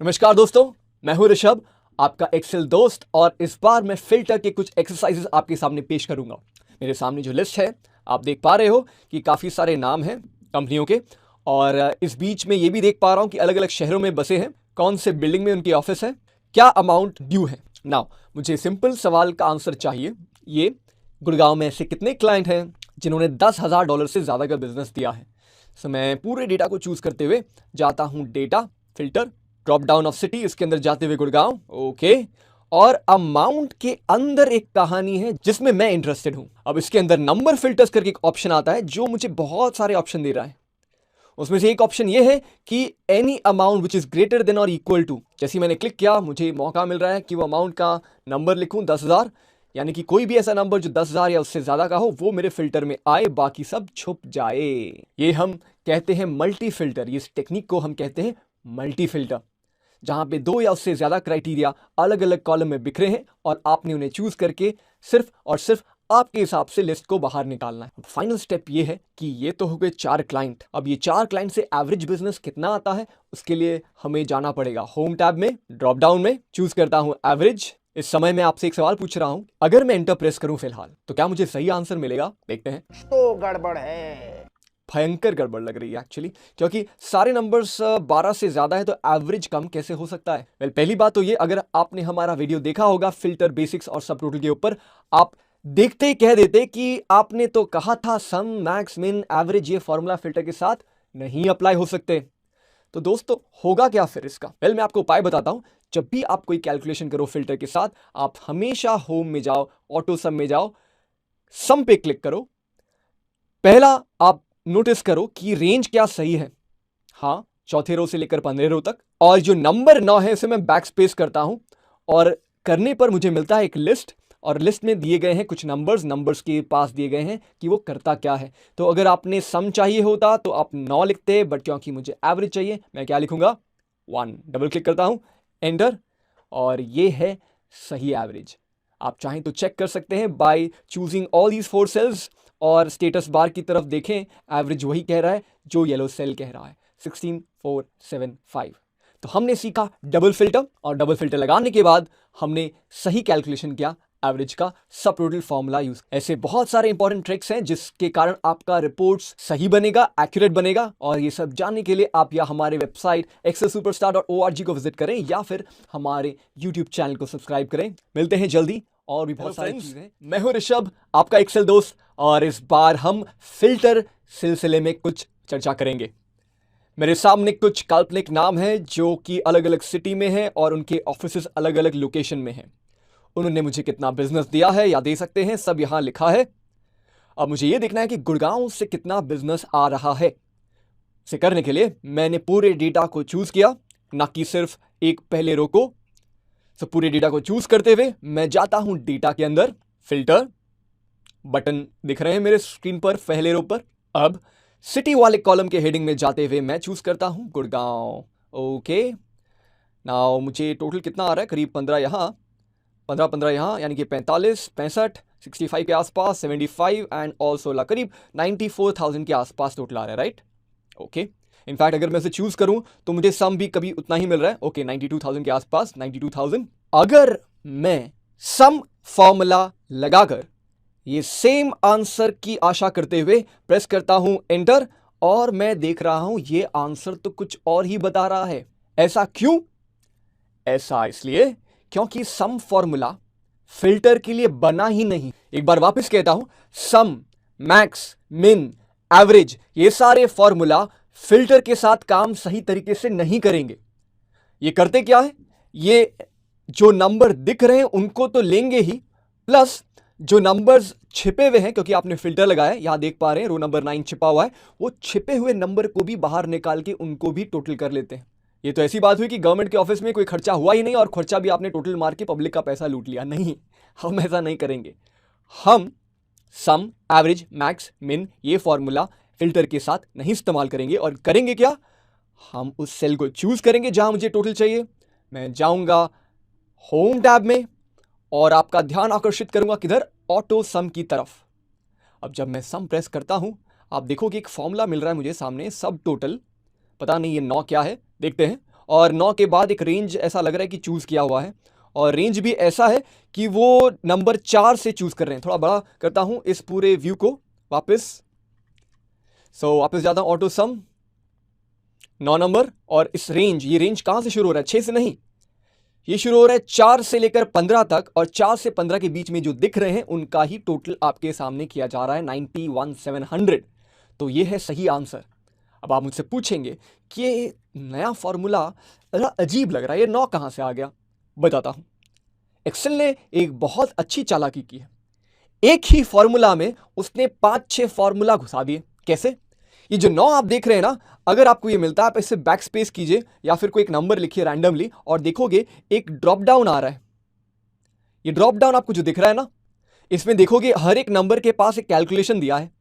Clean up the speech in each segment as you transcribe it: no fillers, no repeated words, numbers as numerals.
नमस्कार दोस्तों, मैं हूं ऋषभ, आपका एक्सेल दोस्त। और इस बार मैं फिल्टर के कुछ एक्सरसाइजेस आपके सामने पेश करूंगा। मेरे सामने जो लिस्ट है आप देख पा रहे हो कि काफ़ी सारे नाम हैं कंपनियों के। और इस बीच में ये भी देख पा रहा हूं कि अलग अलग शहरों में बसे हैं, कौन से बिल्डिंग में उनकी ऑफिस है, क्या अमाउंट ड्यू है। नाउ मुझे सिंपल सवाल का आंसर चाहिए। ये गुड़गांव में ऐसे कितने क्लाइंट हैं जिन्होंने $10,000 से ज़्यादा का बिजनेस दिया है। सो मैं पूरे डेटा को चूज करते हुए जाता हूं data filter, drop down of city, इसके अंदर जाते हुए गुड़गांव, ओके। और अमाउंट के अंदर एक कहानी है जिसमें मैं इंटरेस्टेड हूं। अब इसके अंदर नंबर फिल्टर्स करके एक ऑप्शन आता है जो मुझे बहुत सारे ऑप्शन दे रहा है। उसमें से एक ऑप्शन ये है कि any amount which is greater than और इक्वल टू। जैसे मैंने क्लिक किया, मुझे मौका मिल रहा है कि वो अमाउंट का नंबर लिखूं 10,000, यानी कि कोई भी ऐसा नंबर जो 10,000 या उससे ज्यादा का हो वो मेरे फिल्टर में आए, बाकी सब छुप जाए। ये हम कहते हैं मल्टी फिल्टर। इस टेक्निक को हम कहते हैं मल्टी फिल्टर, जहां पे दो या उससे ज्यादा क्राइटेरिया अलग अलग कॉलम में बिखरे हैं और आपने उन्हें चूज करके सिर्फ और सिर्फ आपके हिसाब से लिस्ट को बाहर निकालना है। फाइनल स्टेप ये है कि ये तो हो गए 4 क्लाइंट। अब ये 4 क्लाइंट से एवरेज बिजनेस कितना आता है उसके लिए हमें जाना पड़ेगा होम टैब में, ड्रॉप डाउन में चूज करता हूं एवरेज। इस समय मैं आपसे एक सवाल पूछ रहा हूं, अगर मैं एंटर प्रेस करूं फिलहाल तो क्या मुझे सही आंसर मिलेगा? देखते हैं। तो गड़बड़ है। भयंकर गड़बड़ लग रही है एक्चुअली, क्योंकि सारे नंबर्स 12 से ज्यादा है तो एवरेज कम कैसे हो सकता है? वेल, पहली बात तो ये, अगर आपने हमारा वीडियो देखा होगा फिल्टर बेसिक्स और सब टोटल के ऊपर, आप देखते ही कह देते कि आपने तो कहा था सम मैक्स मिन एवरेज ये फॉर्मूला फिल्टर के साथ नहीं अप्लाई हो सकते। तो दोस्तों होगा क्या फिर इसका? वेल, मैं आपको उपाय बताता हूं। जब भी आप कोई कैलकुलेशन करो फिल्टर के साथ, आप हमेशा होम में जाओ, ऑटो सम में जाओ, सम पे क्लिक करो। पहला आप नोटिस करो कि रेंज क्या सही है। हाँ, चौथे रो से लेकर 15 रो तक। और जो नंबर 9 है उसे मैं बैक स्पेस करता हूं और करने पर मुझे मिलता है एक लिस्ट। और लिस्ट में दिए गए हैं कुछ नंबर्स के पास दिए गए हैं कि वो करता क्या है। तो अगर आपने सम चाहिए होता तो आप 9 लिखते, बट क्योंकि मुझे एवरेज चाहिए मैं क्या लिखूंगा? 1। डबल क्लिक करता हूं, एंटर, और ये है सही एवरेज। आप चाहें तो चेक कर सकते हैं by choosing all these 4 cells और स्टेटस बार की तरफ देखें, एवरेज वही कह रहा है जो येलो सेल कह रहा है, 16475। तो हमने सीखा डबल फिल्टर, और डबल फिल्टर लगाने के बाद हमने सही कैलकुलेशन किया एवरेज का सब टोटल फॉर्मूला यूज। ऐसे बहुत सारे इंपॉर्टेंट ट्रिक्स हैं जिसके कारण आपका रिपोर्ट्स सही बनेगा, एक्यूरेट बनेगा। और ये सब जानने के लिए आप या हमारे वेबसाइट excelsuperstar.org को विजिट करें या फिर हमारे यूट्यूब चैनल को सब्सक्राइब करें। मिलते हैं जल्दी और भी बहुत सारी चीजें। मैं हूं ऋषभ, आपका एक्सेल दोस्त, और इस बार हम फिल्टर सिलसिले में कुछ चर्चा करेंगे। मेरे सामने कुछ काल्पनिक नाम हैं जो कि अलग अलग सिटी में हैं और उनके ऑफिसेस अलग अलग लोकेशन में हैं। उन्होंने मुझे कितना बिजनेस दिया है या दे सकते हैं, सब यहां लिखा है। अब मुझे यह देखना है कि गुड़गांव से कितना बिजनेस आ रहा है। इसे करने के लिए मैंने पूरे डेटा को चूज किया, ना कि सिर्फ एक पहले रो को। तो पूरे डेटा को चूज करते हुए मैं जाता हूं डेटा के अंदर, फिल्टर बटन दिख रहे हैं मेरे स्क्रीन पर पहले रो पर। अब सिटी वाले कॉलम के हेडिंग में जाते हुए मैं चूज करता हूं गुड़गांव, ओके। नाउ मुझे टोटल कितना आ रहा है? करीब 15 यहां, 15 यहां, यानी कि 45, 65, 65 के आसपास, 75 एंड ऑल 16, करीब 94,000 के आसपास टोटल आ रहा है, राइट? ओके। इनफैक्ट अगर मैं इसे चूज करूं तो मुझे सम भी कभी उतना ही मिल रहा है, ओके, 92,000 के आसपास, 92,000। अगर मैं सम फॉर्मूला लगाकर ये सेम आंसर की आशा करते हुए प्रेस करता हूं एंटर, और मैं देख रहा हूं ये आंसर तो कुछ और ही बता रहा है। ऐसा क्यों? ऐसा इसलिए क्योंकि सम फॉर्मूला फिल्टर के लिए बना ही नहीं। एक बार वापस कहता हूं, सम, मैक्स, मिन, एवरेज, ये सारे फॉर्मूला फिल्टर के साथ काम सही तरीके से नहीं करेंगे। ये करते क्या है? ये जो नंबर दिख रहे हैं उनको तो लेंगे ही, प्लस जो नंबर्स छिपे हुए हैं, क्योंकि आपने फिल्टर लगाया है, यहां देख पा रहे हैं रो नंबर 9 छिपा हुआ है, वो छिपे हुए नंबर को भी बाहर निकाल के उनको भी टोटल कर लेते हैं। ये तो ऐसी बात हुई कि गवर्नमेंट के ऑफिस में कोई खर्चा हुआ ही नहीं और खर्चा भी आपने टोटल मार के पब्लिक का पैसा लूट लिया। नहीं, हम ऐसा नहीं करेंगे। हम सम, एवरेज, मैक्स, मिन ये फॉर्मूला फिल्टर के साथ नहीं इस्तेमाल करेंगे। और करेंगे क्या? हम उस सेल को चूज करेंगे जहां मुझे टोटल चाहिए। मैं जाऊंगा होम टैब में और आपका ध्यान आकर्षित करूंगा किधर? ऑटो सम की तरफ। अब जब मैं सम प्रेस करता हूं, आप देखो कि एक फॉर्मूला मिल रहा है मुझे सामने, सब टोटल। पता नहीं ये 9 क्या है, देखते हैं। और 9 के बाद एक रेंज ऐसा लग रहा है कि चूज़ किया हुआ है, और रेंज भी ऐसा है कि वो नंबर 4 से चूज़ कर रहे हैं। थोड़ा बड़ा करता हूँ इस पूरे व्यू को वापस। वापस जाता हूँ, ऑटो सम 9 नंबर, और इस रेंज, ये रेंज कहाँ से शुरू हो रहा है? 6 से नहीं, ये शुरू हो रहा है 4 से लेकर 15 तक, और 4 से 15 के बीच में जो दिख रहे हैं उनका ही टोटल आपके सामने किया जा रहा है 91,700। तो ये है सही आंसर। अब आप मुझसे पूछेंगे कि ये नया फॉर्मूला जरा अजीब लग रहा है, ये 9 कहाँ से आ गया? बताता हूं। एक्सेल ने एक बहुत अच्छी चालाकी की है। एक ही फॉर्मूला में उसने 5-6 फॉर्मूला घुसा दिए। कैसे? ये जो 9 आप देख रहे हैं ना, अगर आपको ये मिलता है, आप इसे बैक स्पेस कीजिए या फिर कोई एक नंबर लिखिए रैंडमली, और देखोगे एक ड्रॉप डाउन आ रहा है। ये ड्रॉप डाउन आपको जो दिख रहा है ना, इसमें देखोगे हर एक नंबर के पास एक कैलकुलेशन दिया है।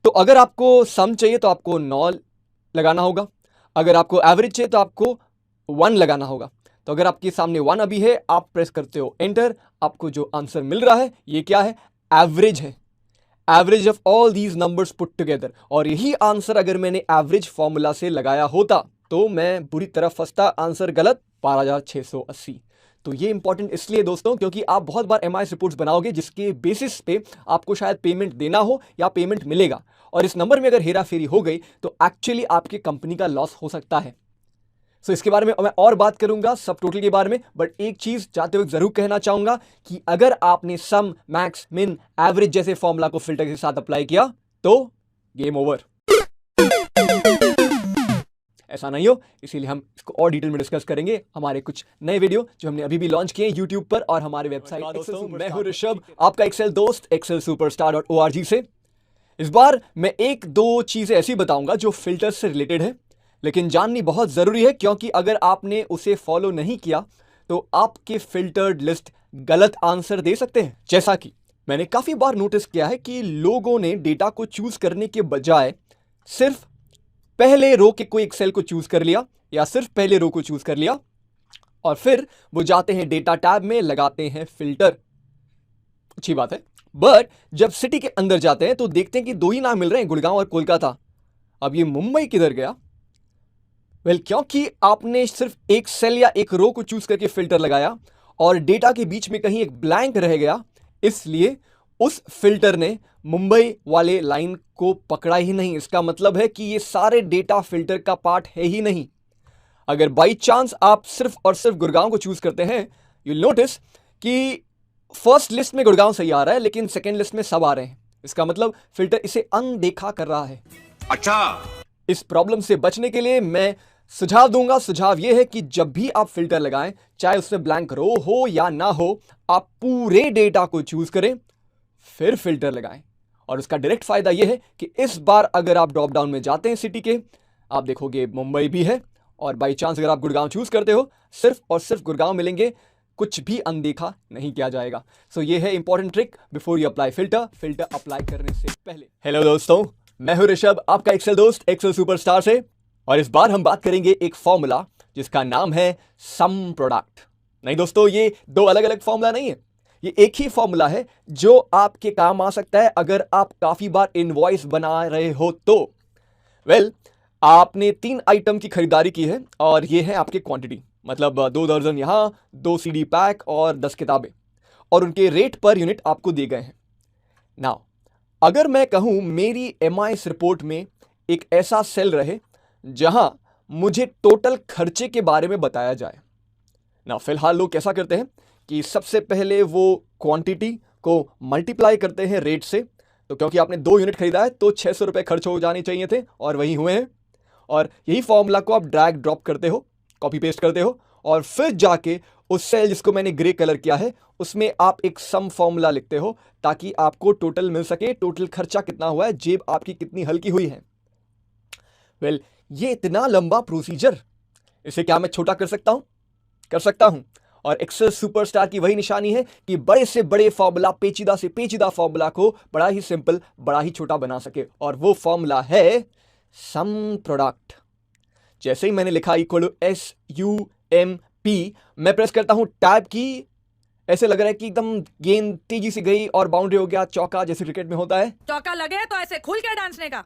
तो अगर आपको सम चाहिए तो आपको 9 लगाना होगा, अगर आपको एवरेज चाहिए तो आपको 1 लगाना होगा। तो अगर आपके सामने 1 अभी है, आप प्रेस करते हो एंटर, आपको जो आंसर मिल रहा है ये क्या है? एवरेज है, average of all these numbers put together. और यही आंसर अगर मैंने एवरेज फॉर्मूला से लगाया होता तो मैं बुरी तरह फंसता। आंसर गलत, 12,680। तो ये इंपॉर्टेंट इसलिए दोस्तों क्योंकि आप बहुत बार एमआईएस रिपोर्ट्स बनाओगे जिसके बेसिस पे आपको शायद पेमेंट देना हो या पेमेंट मिलेगा, और इस नंबर में अगर हेरा फेरी हो गई तो एक्चुअली आपकी कंपनी का लॉस हो सकता है। इसके बारे में मैं और बात करूंगा, सब टोटल के बारे में, बट एक चीज जाते हुए जरूर कहना चाहूंगा कि अगर आपने सम, मैक्स, मिन, एवरेज जैसे फॉर्मूला को फिल्टर के साथ अप्लाई किया तो गेम ओवर। ऐसा नहीं हो, इसीलिए हम इसको और डिटेल में डिस्कस करेंगे हमारे कुछ नए वीडियो जो हमने अभी भी लॉन्च किए हैं यूट्यूब पर और हमारे वेबसाइट। दोस्तों, मैं हूं ऋषभ, आपका एक्सेल दोस्त, excelsuperstar.org से। इस बार मैं 1-2 चीजें ऐसी बताऊंगा जो फिल्टर से रिलेटेड है, लेकिन जाननी बहुत जरूरी है क्योंकि अगर आपने उसे फॉलो नहीं किया तो आपके फिल्टर्ड लिस्ट गलत आंसर दे सकते हैं। जैसा कि मैंने काफी बार नोटिस किया है कि लोगों ने डेटा को चूज करने के बजाय सिर्फ पहले रो के कोई एक सेल को चूज कर लिया या सिर्फ पहले रो को चूज कर लिया, और फिर वो जाते हैं डेटा टैब में, लगाते हैं फिल्टर। अच्छी बात है, बट जब सिटी के अंदर जाते हैं तो देखते हैं कि 2 ही नाम मिल रहे हैं, गुड़गांव और कोलकाता। अब ये मुंबई किधर गया? क्योंकि आपने सिर्फ एक सेल या एक रो को चूज करके फिल्टर लगाया और डेटा के बीच में कहीं एक ब्लैंक रह गया, इसलिए उस फिल्टर ने मुंबई वाले लाइन को पकड़ा ही नहीं। इसका मतलब है कि ये सारे डेटा फिल्टर का पार्ट है ही नहीं। अगर बाई चांस आप सिर्फ और सिर्फ गुड़गांव को चूज करते हैं, यू विल नोटिस कि फर्स्ट लिस्ट में गुड़गांव सही आ रहा है लेकिन सेकेंड लिस्ट में सब आ रहे हैं। इसका मतलब फिल्टर इसे अनदेखा कर रहा है। अच्छा, इस प्रॉब्लम से बचने के लिए मैं सुझाव दूंगा। सुझाव यह है कि जब भी आप फिल्टर लगाएं, चाहे उसमें ब्लैंक रो हो या ना हो, आप पूरे डेटा को चूज करें फिर फिल्टर लगाएं। और उसका डायरेक्ट फायदा यह है कि इस बार अगर आप ड्रॉप डाउन में जाते हैं सिटी के, आप देखोगे मुंबई भी है, और बाई चांस अगर आप गुड़गांव चूज करते हो, सिर्फ और सिर्फ गुड़गांव मिलेंगे, कुछ भी अनदेखा नहीं किया जाएगा। ये है important trick before you apply filter apply करने से पहले। हेलो दोस्तों, मैं हूं ऋषभ, आपका एक्सेल दोस्त, एक्सेल सुपरस्टार से। और इस बार हम बात करेंगे एक फॉर्मूला जिसका नाम है सम प्रोडक्ट। नहीं दोस्तों, ये 2 अलग अलग फॉर्मूला नहीं है, ये एक ही फॉर्मूला है जो आपके काम आ सकता है अगर आप काफी बार इनवॉइस बना रहे हो तो। आपने 3 आइटम की खरीदारी की है और ये है आपकी क्वांटिटी, मतलब 2 दर्जन यहां, 2 CD पैक और 10 किताबें, और उनके रेट पर यूनिट आपको दिए गए हैं। नाउ अगर मैं कहूं मेरी एमआईएस रिपोर्ट में एक ऐसा सेल रहे जहां मुझे टोटल खर्चे के बारे में बताया जाए। ना फिलहाल लोग कैसा करते हैं कि सबसे पहले वो क्वांटिटी को मल्टीप्लाई करते हैं रेट से। तो क्योंकि आपने 2 यूनिट खरीदा है तो 600 रुपए खर्च हो जाने चाहिए थे, और वही हुए हैं। और यही फॉर्मूला को आप ड्रैग ड्रॉप करते हो, कॉपी पेस्ट करते हो, और फिर जाके उस सेल जिसको मैंने ग्रे कलर किया है उसमें आप एक सम फॉर्मूला लिखते हो ताकि आपको टोटल मिल सके, टोटल खर्चा कितना हुआ है, जेब आपकी कितनी हल्की हुई है। ये इतना लंबा प्रोसीजर, इसे क्या मैं छोटा कर सकता हूं? कर सकता हूं। और एक्सेल सुपरस्टार की वही निशानी है कि बड़े से बड़े फॉर्मूला, पेचीदा से पेचीदा फॉर्मूला को बड़ा ही सिंपल, बड़ा ही छोटा बना सके, और वो फॉर्मूला है सम प्रोडक्ट। जैसे ही मैंने लिखा SUMP, मैं प्रेस करता हूं टैब की, ऐसे लग रहा है कि एकदम गेंद तेजी से गई और बाउंड्री हो गया, चौका, जैसे क्रिकेट में होता है। चौका लगे तो ऐसे खुल के डांसने का।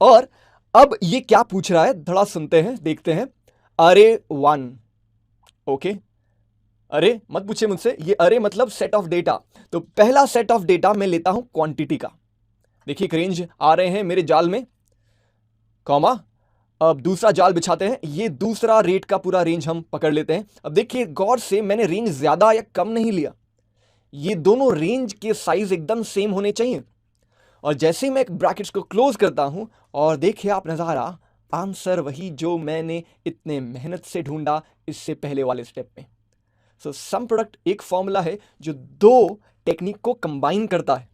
और अब ये क्या पूछ रहा है, थोड़ा सुनते हैं, देखते हैं। अरे 1। ओके, अरे मत पूछिए मुझसे, ये अरे मतलब सेट ऑफ डेटा। तो पहला सेट ऑफ डेटा मैं लेता हूं क्वांटिटी का। देखिए एक रेंज आ रहे हैं मेरे जाल में, कॉमा, अब दूसरा जाल बिछाते हैं, ये दूसरा रेट का पूरा रेंज हम पकड़ लेते हैं। अब देखिए गौर से, मैंने रेंज ज्यादा या कम नहीं लिया, ये दोनों रेंज के साइज एकदम सेम होने चाहिए। और जैसे ही मैं ब्रैकेट्स को क्लोज करता हूं, और देखिए आप नजारा, आंसर वही जो मैंने इतने मेहनत से ढूंढा इससे पहले वाले स्टेप में। सो सम प्रोडक्ट एक फॉर्मूला है जो दो टेक्निक को कंबाइन करता है।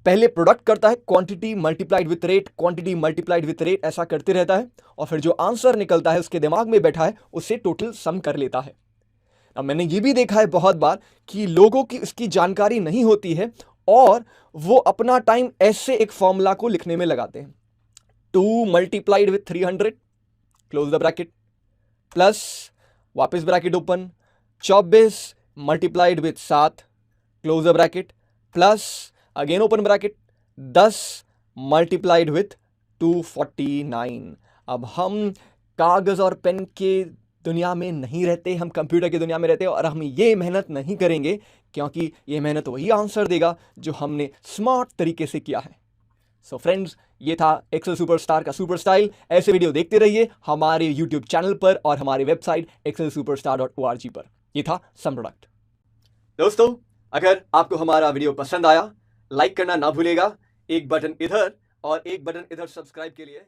पहले प्रोडक्ट करता है quantity multiplied with rate, quantity multiplied with rate, ऐसा करते रहता है, और फिर जो आंसर निकलता है उसके दिमाग में बैठा है उससे टोटल सम कर लेता है। अब मैंने ये भी देखा है बहुत बार कि लोगों की इसकी जानकारी नहीं होती है और वो अपना टाइम ऐसे एक फॉर्मूला को लिखने में लगाते हैं। 2 multiplied with 300, close the bracket, plus वापस bracket open, 24 multiplied with 7, close the bracket, plus again open bracket, 10 multiplied with 249। अब हम कागज और पेन के दुनिया में नहीं रहते, हम कंप्यूटर की दुनिया में रहते हैं, और हम ये मेहनत नहीं करेंगे क्योंकि ये मेहनत वही आंसर देगा जो हमने स्मार्ट तरीके से किया है। सो फ्रेंड्स, ये था एक्सेल सुपरस्टार का सुपर स्टाइल। ऐसे वीडियो देखते रहिए हमारे यूट्यूब चैनल पर और हमारे वेबसाइट excelsuperstar.org पर। ये था सम प्रोडक्ट। दोस्तों, अगर आपको हमारा वीडियो पसंद आया, लाइक करना ना भूलेगा, एक बटन इधर और एक बटन इधर सब्सक्राइब के लिए।